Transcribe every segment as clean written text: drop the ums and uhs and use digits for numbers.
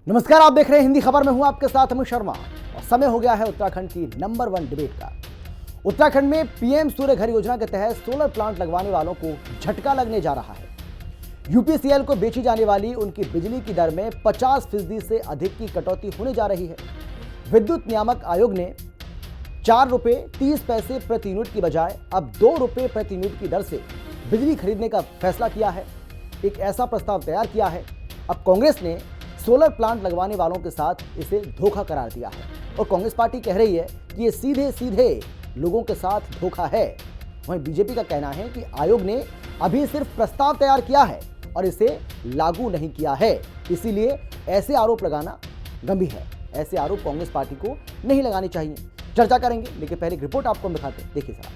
नमस्कार, आप देख रहे हैं हिंदी खबर में हूं आपके साथ अमित शर्मा। और समय हो गया है उत्तराखंड की नंबर 1 डिबेट का। उत्तराखंड में पीएम सूर्य घर योजना के तहत सोलर प्लांट लगवाने वालों को झटका लगने जा रहा है। यूपीसीएल को बेची जाने वाली उनकी बिजली की दर में 50% से अधिक की कटौती होने जा रही है। विद्युत नियामक आयोग ने 4 रुपये 30 पैसे प्रति यूनिट की बजाय अब 2 रुपये प्रति यूनिट की दर से बिजली खरीदने का फैसला किया है। एक ऐसा प्रस्ताव तैयार किया है। अब कांग्रेस ने सोलर प्लांट लगवाने वालों के साथ इसे धोखा करार दिया है और कांग्रेस पार्टी कह रही है कि ये सीधे सीधे लोगों के साथ धोखा है। वहीं बीजेपी का कहना है कि आयोग ने अभी सिर्फ प्रस्ताव तैयार किया है और इसे लागू नहीं किया है, इसीलिए ऐसे आरोप लगाना गंभीर है। ऐसे आरोप कांग्रेस पार्टी को नहीं लगाने चाहिए। चर्चा करेंगे, लेकिन पहले एक रिपोर्ट आपको दिखाते हैं, देखिए जरा।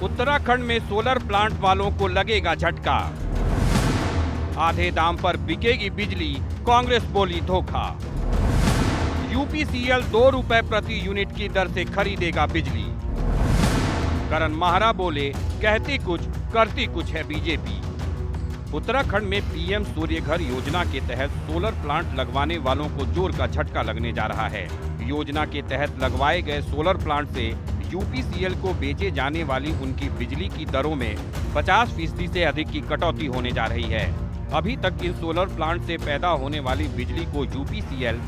उत्तराखंड में सोलर प्लांट वालों को लगेगा झटका। आधे दाम पर बिकेगी बिजली, कांग्रेस बोली धोखा। यूपीसीएल 2 रुपए प्रति यूनिट की दर से खरीदेगा बिजली। करण माहरा बोले, कहती कुछ करती कुछ है बीजेपी। उत्तराखंड में पीएम सूर्य घर योजना के तहत सोलर प्लांट लगवाने वालों को जोर का झटका लगने जा रहा है। योजना के तहत लगवाए गए सोलर प्लांट से यूपीसीएल को बेचे जाने वाली उनकी बिजली की दरों में 50% से अधिक की कटौती होने जा रही है। अभी तक इन सोलर प्लांट से पैदा होने वाली बिजली को यूपीसीएल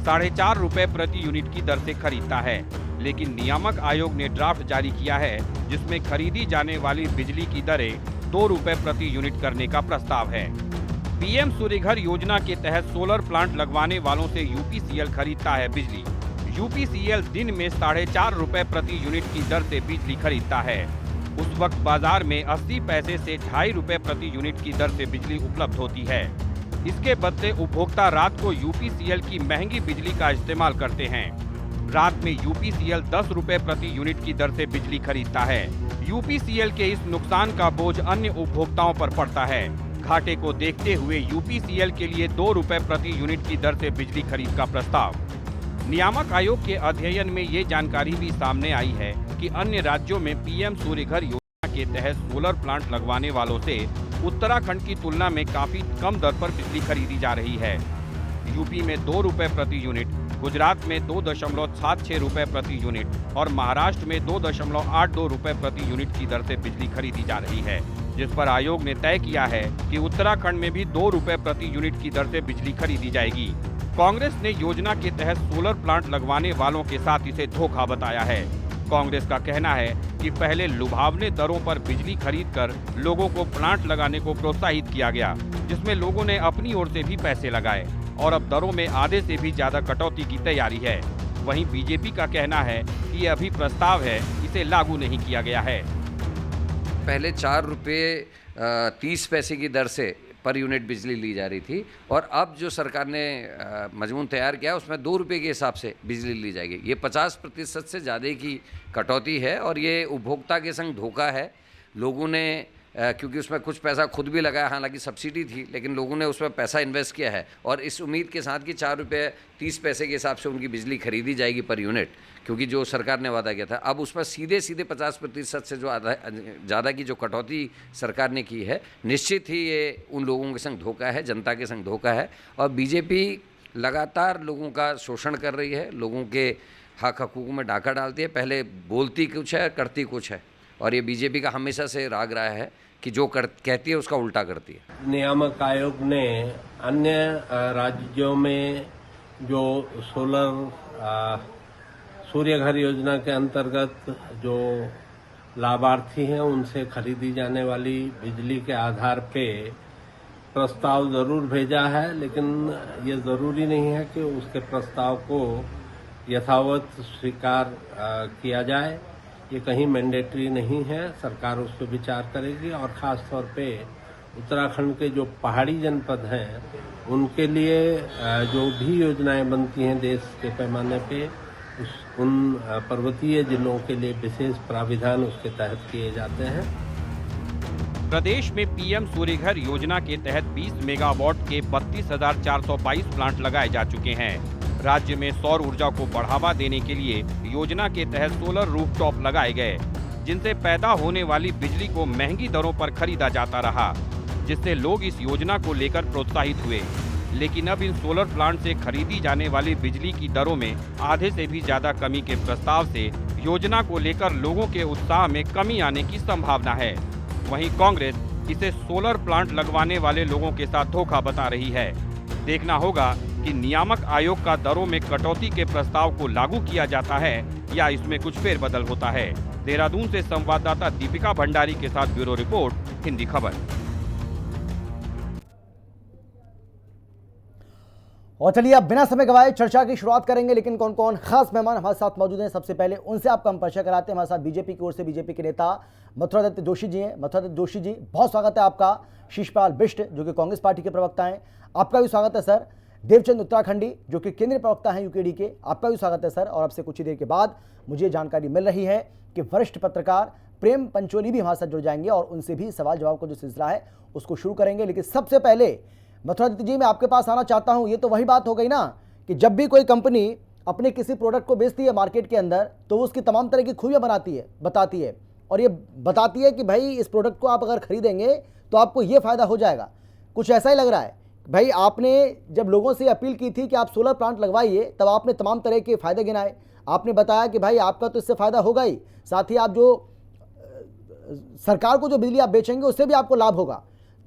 4.5 रुपए प्रति यूनिट की दर से खरीदता है, लेकिन नियामक आयोग ने ड्राफ्ट जारी किया है जिसमें खरीदी जाने वाली बिजली की दरें 2 रुपए प्रति यूनिट करने का प्रस्ताव है। पीएम सूर्य घर योजना के तहत सोलर प्लांट लगवाने वालों से यूपीसीएल खरीदता है बिजली। यूपीसीएल दिन में 4.5 रुपए प्रति यूनिट की दर से बिजली खरीदता है। उस वक्त बाजार में 80 पैसे से 2.5 रुपए प्रति यूनिट की दर से बिजली उपलब्ध होती है। इसके बदले उपभोक्ता रात को यूपीसीएल की महंगी बिजली का इस्तेमाल करते हैं। रात में यूपीसीएल 10 रुपए प्रति यूनिट की दर से बिजली खरीदता है। यूपीसीएल के इस नुकसान का बोझ अन्य उपभोक्ताओं पर पड़ता है। घाटे को देखते हुए यूपीसीएल के लिए 2 रुपए प्रति यूनिट की दर से बिजली खरीद का प्रस्ताव। नियामक आयोग के अध्ययन में ये जानकारी भी सामने आई है कि अन्य राज्यों में पीएम सूर्य घर योजना के तहत सोलर प्लांट लगवाने वालों से उत्तराखंड की तुलना में काफी कम दर पर बिजली खरीदी जा रही है। यूपी में 2 रुपए प्रति यूनिट, गुजरात में 2.76 रुपए प्रति यूनिट और महाराष्ट्र में 2.82 रुपए प्रति यूनिट की दर से बिजली खरीदी जा रही है, जिस पर आयोग ने तय किया है कि उत्तराखंड में भी 2 रुपए प्रति यूनिट की दर से बिजली खरीदी जाएगी। कांग्रेस ने योजना के तहत सोलर प्लांट लगवाने वालों के साथ इसे धोखा बताया है। कांग्रेस का कहना है कि पहले लुभावने दरों पर बिजली खरीदकर लोगों को प्लांट लगाने को प्रोत्साहित किया गया, जिसमें लोगों ने अपनी ओर से भी पैसे लगाए और अब दरों में आधे से भी ज्यादा कटौती की तैयारी है। वहीं बीजेपी का कहना है कि ये अभी प्रस्ताव है, इसे लागू नहीं किया गया है। पहले 4 रुपये 30 पैसे की दर से पर यूनिट बिजली ली जा रही थी और अब जो सरकार ने मजमून तैयार किया उसमें 2 रुपये के हिसाब से बिजली ली जाएगी। ये 50% से ज़्यादा की कटौती है और ये उपभोक्ता के संग धोखा है। लोगों ने क्योंकि उसमें कुछ पैसा खुद भी लगाया, हालांकि सब्सिडी थी, लेकिन लोगों ने उसमें पैसा इन्वेस्ट किया है और इस उम्मीद के साथ कि 4 रुपये 30 पैसे के हिसाब से उनकी बिजली खरीदी जाएगी पर यूनिट, क्योंकि जो सरकार ने वादा किया था। अब उसमें सीधे 50% से जो ज़्यादा की जो कटौती सरकार ने की है, निश्चित ही ये उन लोगों के संग धोखा है, जनता के संग धोखा है। और बीजेपी लगातार लोगों का शोषण कर रही है, लोगों के हक हकूक़ में डाका डालती है। पहले बोलती कुछ है, करती कुछ है, और ये बीजेपी का हमेशा से राग रहा है कि जो कहती है उसका उल्टा करती है। नियामक आयोग ने अन्य राज्यों में जो सोलर सूर्य घर योजना के अंतर्गत जो लाभार्थी हैं उनसे खरीदी जाने वाली बिजली के आधार पे प्रस्ताव जरूर भेजा है, लेकिन ये जरूरी नहीं है कि उसके प्रस्ताव को यथावत स्वीकार किया जाए। ये कहीं मैंडेटरी नहीं है, सरकार उस पर विचार करेगी और ख़ास तौर पे उत्तराखंड के जो पहाड़ी जनपद हैं उनके लिए जो भी योजनाएं बनती हैं देश के पैमाने पे, उन पर्वतीय जिलों के लिए विशेष प्राविधान उसके तहत किए जाते हैं। प्रदेश में पीएम सूर्य घर योजना के तहत 20 मेगावाट के 32,422 प्लांट लगाए जा चुके हैं। राज्य में सौर ऊर्जा को बढ़ावा देने के लिए योजना के तहत सोलर रूफटॉप लगाए गए, जिनसे पैदा होने वाली बिजली को महंगी दरों पर खरीदा जाता रहा, जिससे लोग इस योजना को लेकर प्रोत्साहित हुए। लेकिन अब इन सोलर प्लांट से खरीदी जाने वाली बिजली की दरों में आधे से भी ज्यादा कमी के प्रस्ताव से योजना को लेकर लोगों के उत्साह में कमी आने की संभावना है। वहीं कांग्रेस इसे सोलर प्लांट लगवाने वाले लोगों के साथ धोखा बता रही है। देखना होगा कि नियामक आयोग का दरों में कटौती के प्रस्ताव को लागू किया जाता है या इसमें कुछ फेरबदल होता है। देहरादून से संवाददाता दीपिका भंडारी के साथ ब्यूरो रिपोर्ट, हिंदी खबर। और चलिए अब बिना समय गवाए चर्चा की शुरुआत करेंगे, लेकिन कौन कौन खास मेहमान हमारे साथ मौजूद हैं सबसे पहले उनसे आपका हम परिचय कराते हैं। हमारे साथ बीजेपी की ओर से बीजेपी के नेता मथुरा दत्त जोशी जी हैं। मथुरा दत्त जोशी जी, बहुत स्वागत है आपका। शीशपाल बिष्ट जो कि कांग्रेस पार्टी के प्रवक्ता हैं, आपका भी स्वागत है सर। देवचंद उत्तराखंडी जो कि केंद्रीय प्रवक्ता हैं यूकेडी के, आपका भी स्वागत है सर। और अब से कुछ ही देर के बाद मुझे जानकारी मिल रही है कि वरिष्ठ पत्रकार प्रेम पंचोली भी हमारे साथ जुड़ जाएंगे और उनसे भी सवाल जवाब का जो सिलसिला है उसको शुरू करेंगे। लेकिन सबसे पहले मथुरा दत्त जी, मैं आपके पास आना चाहता हूं। ये तो वही बात हो गई ना कि जब भी कोई कंपनी अपने किसी प्रोडक्ट को बेचती है मार्केट के अंदर, तो वो उसकी तमाम तरह की खूबियां बताती है और ये बताती है कि भाई इस प्रोडक्ट को आप अगर खरीदेंगे तो आपको ये फ़ायदा हो जाएगा। कुछ ऐसा ही लग रहा है भाई। आपने जब लोगों से अपील की थी कि आप सोलर प्लांट लगवाइए, तब आपने तमाम तरह के फ़ायदे गिनाए। आपने बताया कि भाई आपका तो इससे फ़ायदा होगा ही, साथ ही आप जो सरकार को जो बिजली आप बेचेंगे उससे भी आपको लाभ होगा।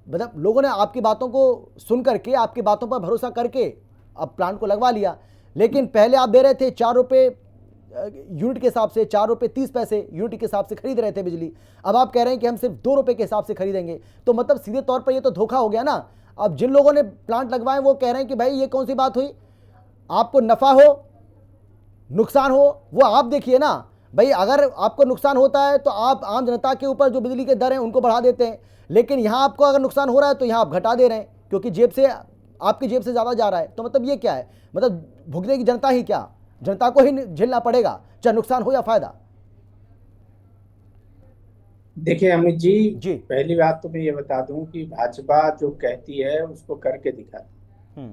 मतलब लोगों ने आपकी बातों को सुन करके, आपकी बातों पर भरोसा करके अब प्लांट को लगवा लिया। लेकिन पहले आप दे रहे थे 4 रुपये यूनिट के हिसाब से, 4 रुपये 30 पैसे यूनिट के हिसाब से खरीद रहे थे बिजली। अब आप कह रहे हैं कि हम सिर्फ 2 रुपये के हिसाब से खरीदेंगे। तो मतलब सीधे तौर पर ये तो धोखा हो गया ना। अब जिन लोगों ने प्लांट लगवाए वो कह रहे हैं कि भाई ये कौन सी बात हुई, आपको नफ़ा हो नुकसान हो वो आप देखिए ना भाई। अगर आपको नुकसान होता है तो आप आम जनता के ऊपर जो बिजली के दर हैं उनको बढ़ा देते हैं, लेकिन यहाँ आपको अगर नुकसान हो रहा है तो यहाँ आप घटा दे रहे हैं क्योंकि जेब से, आपकी जेब से ज़्यादा जा रहा है। तो मतलब ये क्या है, मतलब भुगतने की जनता ही क्या, जनता को ही झेलना पड़ेगा चाहे नुकसान हो या फायदा। देखिए अमित जी, पहली बात तो मैं ये बता दूं कि भाजपा जो कहती है उसको करके दिखाती।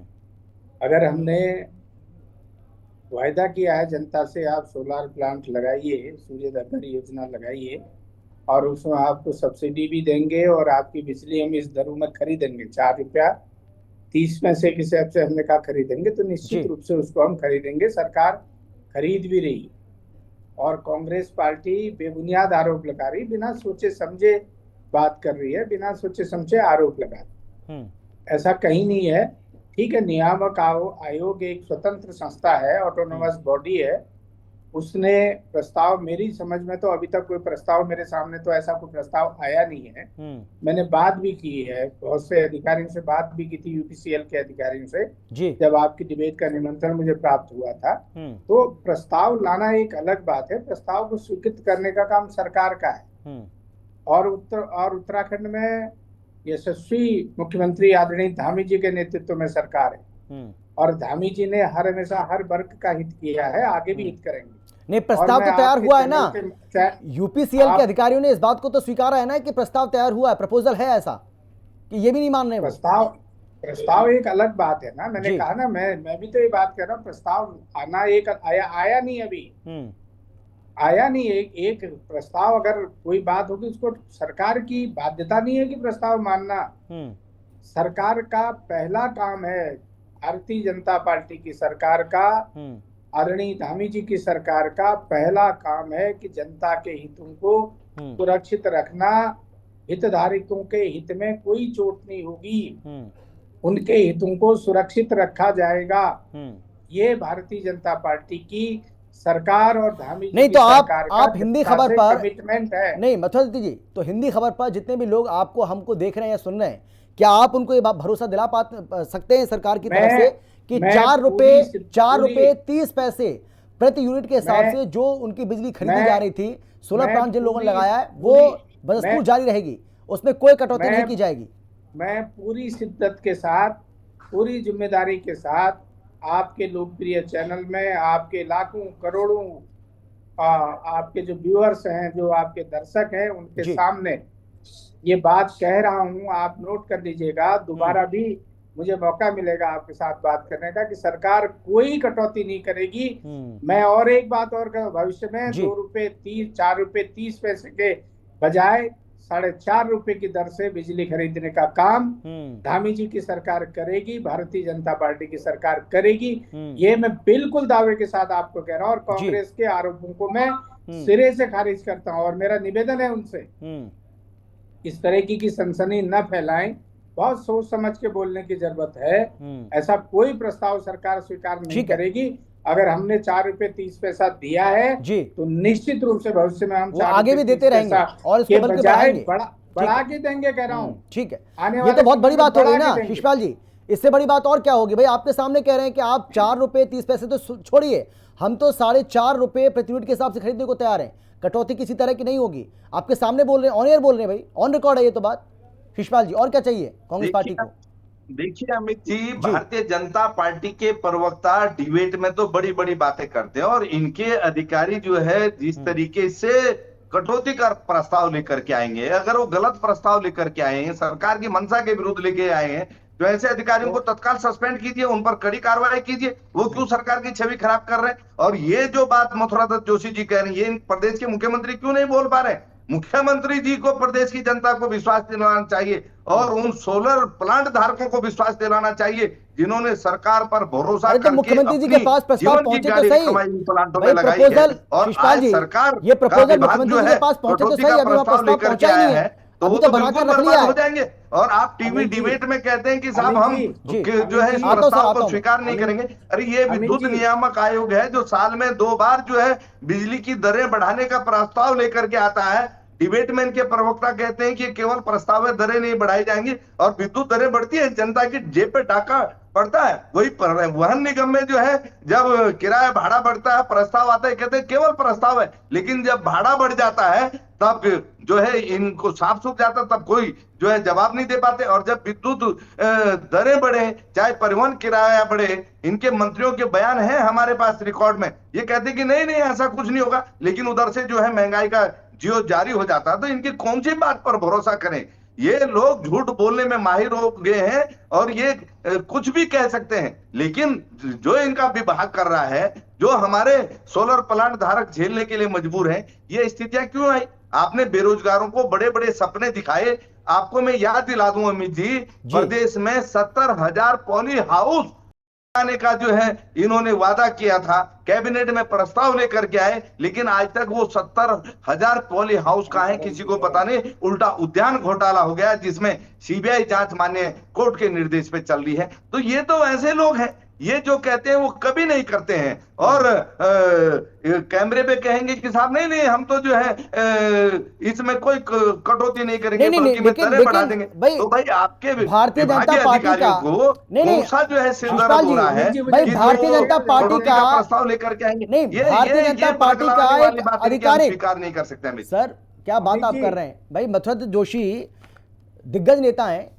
अगर हमने वायदा किया है जनता से आप सोलर प्लांट लगाइए, सूर्य घर योजना लगाइए और उसमें आपको सब्सिडी भी देंगे और आपकी बिजली हम इस दरों में खरीदेंगे, 4 रुपया 30 पैसे के हिसाब से हमने कहा खरीदेंगे, तो निश्चित रूप से उसको हम खरीदेंगे। सरकार खरीद भी रही और कांग्रेस पार्टी बेबुनियाद आरोप लगा रही, बिना सोचे समझे बात कर रही है, बिना सोचे समझे आरोप लगा रही। ऐसा कहीं नहीं है। ठीक है, नियामक आयोग एक स्वतंत्र संस्था है, ऑटोनोमस बॉडी है। उसने प्रस्ताव, मेरी समझ में तो अभी तक कोई प्रस्ताव मेरे सामने तो ऐसा कोई प्रस्ताव आया नहीं है। मैंने बात भी की है, बहुत से अधिकारियों से बात भी की थी, यूपीसीएल के अधिकारियों से, जब आपकी डिबेट का निमंत्रण मुझे प्राप्त हुआ था। तो प्रस्ताव लाना एक अलग बात है, प्रस्ताव को स्वीकृत करने का काम सरकार का है। और उत्तराखंड में यशस्वी मुख्यमंत्री आदरणीय धामी जी के नेतृत्व में सरकार है और धामी जी ने हमेशा हर वर्ग का हित किया है, आगे भी हित करेंगे। नहीं, प्रस्ताव तो तैयार हुआ है ना, यूपीसीएल के अधिकारियों ने इस बात को तो स्वीकारा है ना कि प्रस्ताव तैयार हुआ है, प्रपोजल है ऐसा, कि ये भी नहीं मान रहे। प्रस्ताव एक अलग बात है ना, मैंने कहा ना, मैं भी तो ये बात कर रहा हूँ, प्रस्ताव आना एक आया नहीं, अभी आया नहीं। एक प्रस्ताव, अगर कोई बात होगी उसको, सरकार की बाध्यता नहीं है कि प्रस्ताव मानना। सरकार का पहला काम है, भारतीय जनता पार्टी की सरकार का, आदरणीय धामी जी की सरकार का पहला काम है कि जनता के हितों को सुरक्षित रखना, हितधारकों के हित में कोई चोट नहीं होगी, उनके हितों को सुरक्षित रखा जाएगा। ये भारतीय जनता पार्टी की सरकार और धामी जी नहीं की तो सरकार आप हिंदी खबर पर कमिटमेंट है। नहीं मथुरा दत्त जी, तो हिंदी खबर पर जितने भी लोग आपको हमको देख रहे हैं या सुन रहे हैं, क्या आप उनको ये बात भरोसा दिला सकते हैं सरकार की तरफ से कि 4 रुपये 30 पैसे प्रति यूनिट के हिसाब से जो उनकी बिजली खरीदी जा रही थी, सोलर प्लांट जिन लोगों ने लगाया है वो बदस्तूर जारी रहेगी, उसमें कोई कटौती नहीं की जाएगी? मैं पूरी शिद्दत के साथ, पूरी जिम्मेदारी के साथ आपके लोकप्रिय चैनल में, आपके लाखों करोड़ों आपके जो व्यूअर्स हैं, जो आपके दर्शक हैं, उनके सामने ये बात कह रहा हूं। आप नोट कर लीजिएगा, दोबारा भी मुझे मौका मिलेगा आपके साथ बात करने का, कि सरकार कोई कटौती नहीं करेगी। मैं और एक बात और कहूं, भविष्य में 2 रुपये 4 रुपये 30 पैसे के बजाय ₹4.5 की दर से बिजली खरीदने का काम हम्म। धामी जी की सरकार करेगी, भारतीय जनता पार्टी की सरकार करेगी। हम्म। ये मैं बिल्कुल दावे के साथ आपको कह रहा हूं, और जी। कांग्रेस के आरोपों को मैं सिरे से खारिज करता हूं। और मेरा निवेदन है उनसे, इस तरह की सनसनी न फैलाएं, बहुत सोच समझ के बोलने की जरूरत है। ऐसा कोई प्रस्ताव सरकार स्वीकार नहीं ठीक है। करेगी। अगर हमने ₹4.30 दिया है जी। तो निश्चित रूप से भविष्य में हम वो आगे भी देते रहेंगे और इसको के बल्कि बजाय बढ़ाएंगे। बढ़ा के देंगे, कह रहा हूँ। ठीक है, आने ये वाले तो बहुत समय बड़ी में बात हो गई बढ़ा ना के देंगे। शिशपाल जी। इससे बड़ी बात और क्या होगी भाई? आपके सामने कह रहे हैं कि आप ₹4.30 तो छोड़िए, हम तो ₹4.5 प्रति यूनिट के हिसाब से खरीदने को तैयार हैं, कटौती किसी तरह की नहीं होगी। आपके सामने बोल रहे हैं, ऑन एयर बोल रहे हैं भाई, ऑन रिकॉर्ड है ये तो बात। शिशपाल जी, और क्या चाहिए कांग्रेस पार्टी को? देखिए अमित जी, भारतीय जनता पार्टी के प्रवक्ता डिबेट में तो बड़ी बड़ी बातें करते हैं, और इनके अधिकारी जो है जिस तरीके से कटौती का प्रस्ताव लेकर के आएंगे, अगर वो गलत प्रस्ताव लेकर के आए हैं, सरकार की मंशा के विरुद्ध लेके आए हैं, तो ऐसे अधिकारियों को तत्काल सस्पेंड कीजिए, उन पर कड़ी कार्रवाई कीजिए। वो क्यों सरकार की छवि खराब कर रहे हैं? और ये जो बात मथुरा दत्त जोशी जी कह रही है, इन प्रदेश के मुख्यमंत्री क्यों नहीं बोल पा रहे? मुख्यमंत्री जी को प्रदेश की जनता को विश्वास दिलाना चाहिए, और उन सोलर प्लांट धारकों को विश्वास दिलाना चाहिए जिन्होंने सरकार पर भरोसा अरे तो करके मुख्यमंत्री जी के अपनी पास प्रस्ताव जीवन की पहुंचे तो गाड़ी सही कमाई इन प्लांटों भाई। में लगाई है। प्रपोजल और शिशपाल आज जी, सरकार ये का प्रपोजल विभाग मुख्यमंत्री जो जी है के पास पहुंचे तो कटौती सही, का अभी वहां प्रस्ताव प्रस्ताव लेकर पहुंचा के ही नहीं आया है, है, तो अभी वो तो तो बनाकर बिल्कुल रख लिया बर्बाद हो है। जाएंगे। और आप टीवी अमित जी, डिबेट में कहते हैं कि साहब अमित हम जी, जो है इस आता हूं सर, प्रस्ताव आता को हूं मैं। स्वीकार नहीं करेंगे। अरे ये अमित विद्युत जी, नियामक आयोग है जो साल में 2 बार जो है बिजली की दरें बढ़ाने का प्रस्ताव लेकर के आता है। डिबेट में इनके प्रवक्ता कहते हैं कि केवल प्रस्ताव है, दरें नहीं बढ़ाई जाएंगी, और विद्युत दरें बढ़ती है, जनता की जेब पे डाका पड़ता है। वही परिवहन निगम में जो है जब किराया भाड़ा बढ़ता है, प्रस्ताव आता है, कहते हैं केवल प्रस्ताव है, लेकिन जब भाड़ा बढ़ जाता है तब जो है इनको साफ सूख जाता, तब कोई जो है जवाब नहीं दे पाते। और जब विद्युत दरें बढ़े, चाहे परिवहन किराया बढ़े, इनके मंत्रियों के बयान है हमारे पास रिकॉर्ड में, ये कहते हैं कि नहीं नहीं ऐसा कुछ नहीं होगा, लेकिन उधर से जो है महंगाई का जियो जारी हो जाता है। तो इनकी कौन सी बात पर भरोसा करें? ये लोग झूठ बोलने में माहिर हो गए हैं, और ये कुछ भी कह सकते हैं, लेकिन जो इनका विभाग कर रहा है, जो हमारे सोलर प्लांट धारक झेलने के लिए मजबूर हैं, ये स्थितियां क्यों आई? आपने बेरोजगारों को बड़े बड़े सपने दिखाए। आपको मैं याद दिला दूं अमित जी, प्रदेश में 70,000 पॉली हाउस आने का जो है इन्होंने वादा किया था, कैबिनेट में प्रस्ताव लेकर के आए, लेकिन आज तक वो 70,000 पॉली हाउस कहां है किसी को पता नहीं। उल्टा उद्यान घोटाला हो गया जिसमें सीबीआई जांच माननीय कोर्ट के निर्देश पे चल रही है। तो ये तो ऐसे लोग हैं, ये जो कहते हैं वो कभी नहीं करते हैं, और कैमरे पे कहेंगे कि साहब नहीं नहीं हम तो जो है इसमें कोई कटौती नहीं करेंगे, बल्कि में दरें बढ़ा देंगे। तो भाई आपके भारतीय जनता पार्टी का को कौन सा जो है सिरदर्द हो रहा है भाई? भारतीय जनता पार्टी का प्रस्ताव लेकर के आएंगे, नहीं, भारतीय जनता पार्टी का एक अधिकारी स्वीकार नहीं कर सकते हैं। सर क्या बात आप कर रहे हैं भाई? मथुरा दत्त जोशी दिग्गज नेता हैं,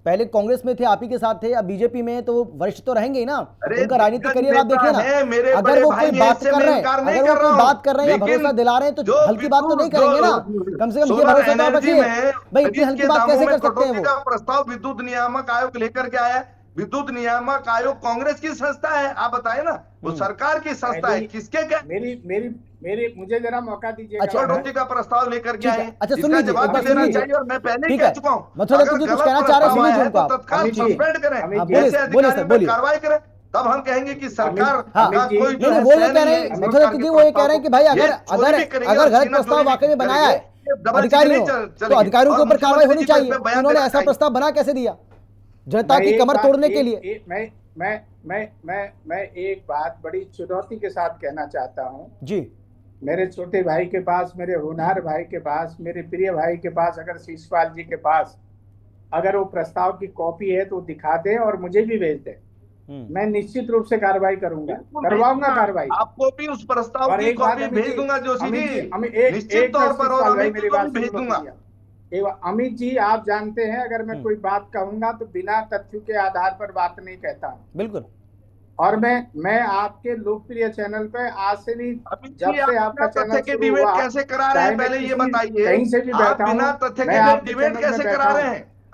पहले कांग्रेस में थे, आप ही के साथ थे, अब बीजेपी में, तो वरिष्ठ तो रहेंगे ही ना। उनका राजनीतिक करियर आप देखिए ना। अगर वो कोई बात कर रहे हैं, अगर वो कोई बात कर रहे हैं या भरोसा दिला रहे हैं, तो हल्की बात तो नहीं करेंगे ना। कम से कम ये भरोसा तो आप रखिए भाई, इतनी हल्की बात कैसे कर सकते हैं वो? प्रस्ताव विद्युत नियामक आयोग लेकर के आया। विद्युत नियामक आयोग कांग्रेस की संस्था है, आप बताए ना, वो सरकार की संस्था है, किसके क्या? मेरी मुझे जरा मौका दीजिए। अच्छा, कटौती का प्रस्ताव लेकर के आए। अच्छा सुन लीजिए, जवाब देना चाहिए, और मैं पहले ही कह चुका हूं, मथुरा दत्त जी कुछ कहना चाह रहे हैं, सुनिए उनका। तत्काल सस्पेंड करें, ऐसे बोलिए सर, बोलिए। कार्रवाई करें, तब हम कहेंगे कि सरकार का कोई जो नहीं, वो ये कह रहे हैं, मथुरा दत्त जी वो ये कह रहे हैं कि भाई अगर गलत प्रस्ताव वाकई में बनाया है अधिकारियों, तो अधिकारियों के ऊपर कार्रवाई होनी चाहिए। उन्होंने ऐसा प्रस्ताव बना कैसे दिया जनता की कमर तोड़ने के लिए? मैं एक बात बड़ी चुनौती के साथ कहना चाहता हूँ जी। मेरे छोटे भाई के पास, मेरे होनहार भाई के पास, मेरे प्रिय भाई के पास, अगर शिशपाल जी के पास अगर वो प्रस्ताव की कॉपी है तो दिखा दे और मुझे भी भेज दे। मैं निश्चित रूप से कार्रवाई करूंगा, करवाऊंगा कार्रवाई। आपको भी उस प्रस्ताव की कॉपी भेज दूंगा जोशी जी, निश्चित तौर पर, और मेरी बात भेज दूंगा। अमित जी, आप जानते हैं अगर मैं कोई बात कहूंगा तो बिना तथ्य के आधार पर बात नहीं कहता हूं। बिल्कुल। और मैं आपके लोकप्रिय चैनल पे आज से नहीं, जब से आपका चैनल शुरू हुआ, कैसे करा रहे हैं पहले ये बताइए? कहीं से भी बैठा बिना तथ्य के डिबेट कैसे करा रहे हैं?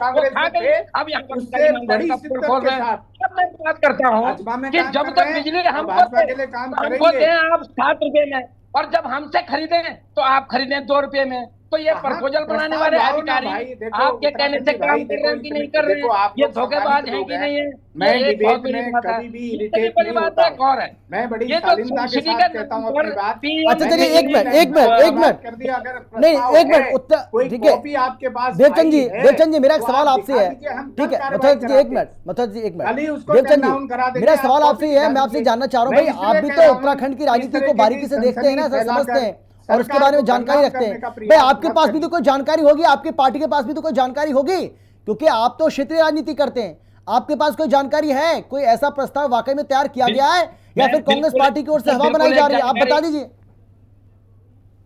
कांग्रेस खा में गई। थे, अब यहाँ पर उससे ईमानदारी बड़ी का शिद्दत खोल के रहे हैं। साथ अब मैं बात करता हूँ भाजपा में कि काम जब कर तक रहे हैं बिजली और हमको भाजपा दे के लिए काम तो हमको करेंगे। दें आप 7 रुपए में, और जब हमसे खरीदें तो आप खरीदें 2 रुपए में। तो ये प्रपोजल बनाने वाले अधिकारी आपके कहने से काम कर रहे हैं कि नहीं कर रहे हैं, ये धोखेबाज हैं कि नहीं है, मैं ये एक बहुत डिबेट बड़ी में बात है। कभी भी इससे इरिटेट बड़ी नहीं बात होता है एक और है, मैं बड़ी ये तो शालीनता के सब्सिडी साथ का कहता हूँ नंबर अपनी बात। PM अच्छा चलिए एक मिनट कर दिया, अगर नहीं प्रस्ताव एक मिनट है, उत्तर कोई ठीक है कॉपी आपके पास देवचंद जी, आई है, देवचंद जी मेरा एक तो सवाल आप आपसे दिखा है, दीजिए, हम ठीक है कार्रवाई मथुरा जी एक कराते। मिनट, मथुरा जी एक कल ही मिनट, उसको देवचंद टर्न डाउन करा जी देंगे, मेरा आप सवाल कॉपी आपसे ये है, दिखा मैं आपसे दीजिए। जानना चाह रहा हूँ मैं भाई, आप इसलिए भी कह तो रहा हूं, उत्तराखंड की इस राजनीति तरह को की बारीकी से देखते हैं ना, सनसनी समझते हैं फैलाकर और उसके बारे में सरकार को जानकारी बदनाम रखते करने का हैं। भाई प्रयास आपके मत पास भी करिए। तो कोई जानकारी होगी, आपकी पार्टी के पास भी तो कोई जानकारी होगी, क्योंकि आप तो क्षेत्रीय राजनीति करते हैं, आपके पास कोई जानकारी है, कोई ऐसा प्रस्ताव वाकई में तैयार किया गया है या फिर कांग्रेस पार्टी की ओर से हवा बनाई जा रही है, आप बता दीजिए।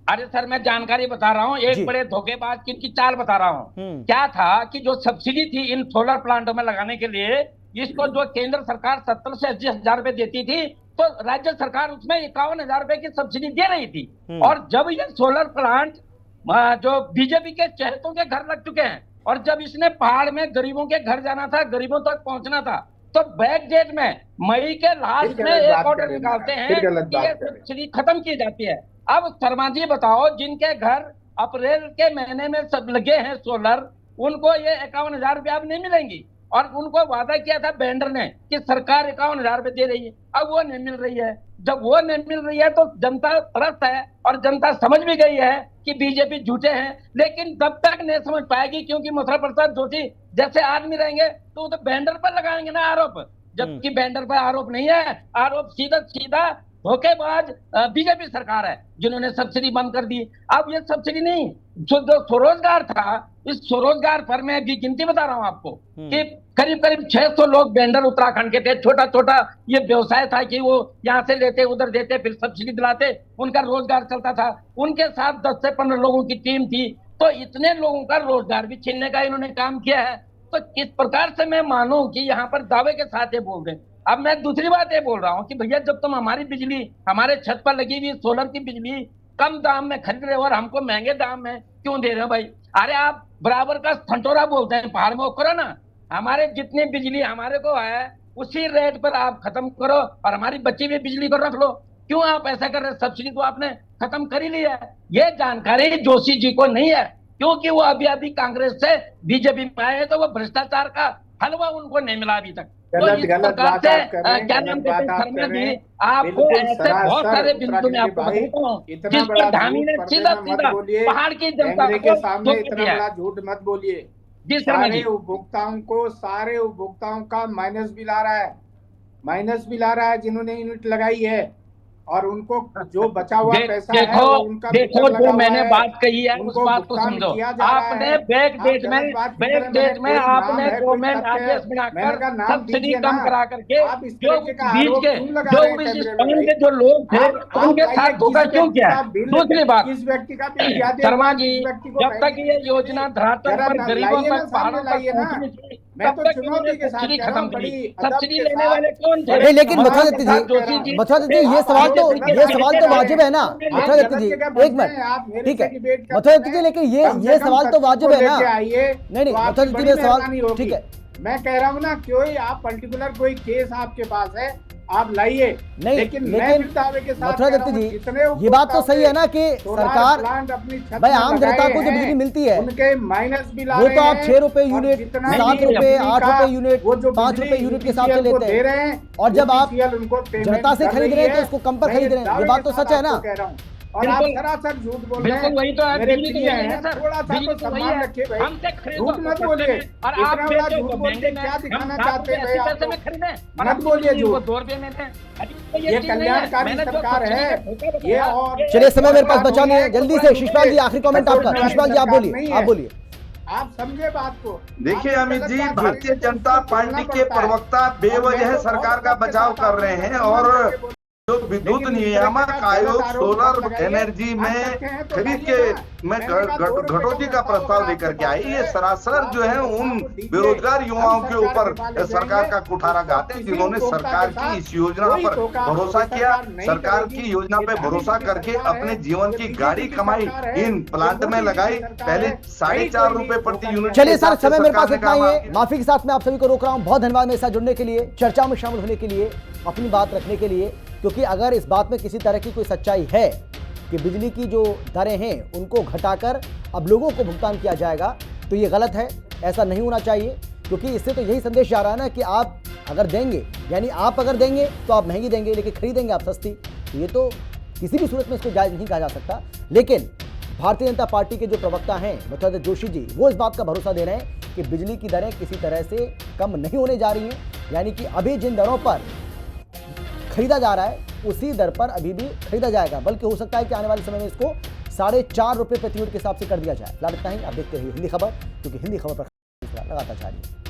अरे सर मैं जानकारी बता रहा हूँ, एक जी। बड़े धोखेबाज की चाल बता रहा हूँ। क्या था कि जो सब्सिडी थी इन सोलर प्लांटों में लगाने के लिए, इसको जो केंद्र सरकार 70 से 80,000 रुपए देती थी, तो राज्य सरकार उसमें 51,000 रुपए की सब्सिडी दे रही थी। और जब ये सोलर प्लांट जो बीजेपी के चहेतों के घर लग चुके हैं, और जब इसने पहाड़ में गरीबों के घर जाना था, गरीबों तक पहुंचना था, तो बैक डेट में मई के लास्ट में एक ऑर्डर निकालते हैं कि ये सब्सिडी खत्म की जाती है। अब शर्मा जी बताओ, जिनके घर अप्रैल के महीने में सब लगे हैं सोलर, उनको ये 51,000 रुपया अब नहीं मिलेंगी, और उनको वादा किया था वेंडर ने कि सरकार 51,000 रुपए दे रही है, अब वो नहीं मिल रही है। जब वो नहीं मिल रही है तो जनता त्रस्त है, और जनता समझ भी गई है कि बीजेपी झूठे हैं, लेकिन तब तक नहीं समझ पाएगी, क्योंकि मथुरा प्रसाद जोशी जैसे आदमी रहेंगे तो वो तो वेंडर पर लगाएंगे ना आरोप, जबकि वेंडर पर आरोप नहीं है, आरोप सीधा सीधा धोखेबाज बीजेपी सरकार है जिन्होंने सब्सिडी बंद कर दी। अब ये सब्सिडी नहीं, जो स्वरोजगार था, इस स्वरोजगार पर मैं भी गिनती बता रहा हूँ आपको कि करीब करीब 600 लोग वेंडर उत्तराखंड के थे, छोटा छोटा ये व्यवसाय था कि वो यहाँ से लेते उधर देते फिर सब्सिडी दिलाते, उनका रोजगार चलता था। उनके साथ 10 से 15 लोगों की टीम थी, तो इतने लोगों का रोजगार भी छीनने का इन्होंने काम किया है। तो किस प्रकार से मैं मानूं कि यहाँ पर दावे के साथ ये बोल रहे हैं। अब मैं दूसरी बात ये बोल रहा हूँ कि भैया जब तुम हमारी बिजली, हमारे छत पर लगी हुई सोलर की बिजली कम दाम में खरीद रहे हो और हमको महंगे दाम में क्यों दे रहे हो भाई? अरे आप बराबर का ठंटोरा बोलते हैं पहाड़ में, वो करो ना, हमारे जितनी बिजली हमारे को है उसी रेट पर आप खत्म करो और हमारी बची हुई बिजली को रख लो। क्यों आप ऐसा कर रहे हैं? सब्सिडी तो आपने खत्म कर ही ली है। ये जानकारी जोशी जी को नहीं है, क्योंकि वो अभी कांग्रेस से बीजेपी में आए हैं, तो वो भ्रष्टाचार का हलवा उनको नहीं मिला अभी तक। तो इस प्रकार से क्या नाम कहते हैं शर्मा जी, आपको ऐसे बहुत सारे बिंदु में आपको बताता हूँ जिस पर धामी ने सीधा सीधा पहाड़ की जनता के सामने इतना बड़ा झूठ मत बोलिए। जी शर्मा जी, सारे उपभोक्ताओं का माइनस बिल आ रहा है जिन्होंने यूनिट लगाई है, और उनको जो बचा हुआ पैसा है उनका देखो जो मैंने बात कही है उस बात को समझो। आपने बैक डेट में आपने गवर्नमेंट आदेश बनाकर सब्सिडी कम करा करके जो बीच के जो लोग थे उनके साथ धोखा क्यों किया? दूसरी बात, किस व्यक्ति का बिल ज्यादा? शर्मा जी, जब तक ये योजना धरातल पर गरीबों तक पहाड़ों तक पहुंचनी थी, तब तक इन्होंने सब्सिडी खत्म करी। सब्सिडी लेने वाले कौन थे? लेकिन मथुरा दत्त जी ये सवाल तो वाजिब है ना मथुरा दत्त जी, एक मिनट, ठीक है मथुरा दत्त जी, लेकिन ये सवाल तो वाजिब है ना। नहीं मथुरा दत्त जी ये सवाल ठीक है, मैं कह रहा हूँ ना, कोई आप पर्टिकुलर कोई केस आपके पास है आप लाइए, लेकिन मथुरा दत्त जी ये बात तो सही है ना कि सरकार भाई आम जनता को जो बिजली मिलती है उनके माइनस बिल वो तो आप 6 रुपए यूनिट, 7 रुपए, 8 रुपए यूनिट, 5 रुपए यूनिट के हिसाब से लेते हैं, और जब आप जनता से खरीद रहे हैं तो उसको कम पर खरीद रहे हैं। ये बात तो सच है ना। और आप सरासर झूठ बोल रहे हैं। वही तो है, मेरे बिजली प्रिय तो वही है हैं, सर, थोड़ा सा बिजली तो तो वही सम्मान है। रखिए भाई, हमसे खरीदो झूठ मत तो बोलिए। और आप इतना बड़ा बेचो झूठ तो बोल के महंगे क्या में, दिखाना हम चाहते हैं भाई 80 आप पैसे में लोग? खरीदें और मत आप बोलिए झूठ। 2 रुपए में दें। ये कल्याणकारी सरकार है ये। और चलिए समय मेरे पास बचा नहीं है, जल्दी से शिशपाल जी आखिरी कमेंट आपका। शिशपाल जी आप बोलिए। आप समझे बात को। देखिए अमित जी, भारतीय जनता पार्टी के प्रवक्ता बेवजह सरकार का बचाव कर रहे हैं, और जो विद्युत नियामक आयोग सोलर एनर्जी में खरीद के में घटौती का प्रस्ताव लेकर के आई, ये सरासर जो है उन बेरोजगार युवाओं के ऊपर सरकार का कुठारा गाते हैं जिन्होंने सरकार की इस योजना पर भरोसा किया, सरकार की योजना पे भरोसा करके अपने जीवन की गाड़ी कमाई इन प्लांट में लगाई। पहले 4.5 रुपए प्रति यूनिट। चलिए सर, समय मेरे पास इतना ही है, माफी के साथ मैं आप सभी को रोक रहा हूँ। बहुत धन्यवाद मेरे साथ जुड़ने के लिए, चर्चा में शामिल होने के लिए, अपनी बात रखने के लिए, क्योंकि अगर इस बात में किसी तरह की कोई सच्चाई है कि बिजली की जो दरें हैं उनको घटाकर अब लोगों को भुगतान किया जाएगा, तो ये गलत है, ऐसा नहीं होना चाहिए। क्योंकि इससे तो यही संदेश जा रहा है ना कि आप अगर देंगे, यानी आप अगर देंगे तो आप महंगी देंगे, लेकिन खरीदेंगे आप सस्ती। तो ये तो किसी भी सूरत में इसको जायज़ नहीं कहा जा सकता। लेकिन भारतीय जनता पार्टी के जो प्रवक्ता हैं मधुसूदन जोशी जी, वो इस बात का भरोसा दे रहे हैं कि बिजली की दरें किसी तरह से कम नहीं होने जा रही हैं। यानी कि अभी जिन दरों पर खरीदा जा रहा है उसी दर पर अभी भी खरीदा जाएगा, बल्कि हो सकता है कि आने वाले समय में इसको 4.5 रुपये प्रति यूनिट के हिसाब से कर दिया जाए। फिलहाल इतना ही, आप देखते रहिए हिंदी खबर, क्योंकि हिंदी खबर पर लगातार जारी है।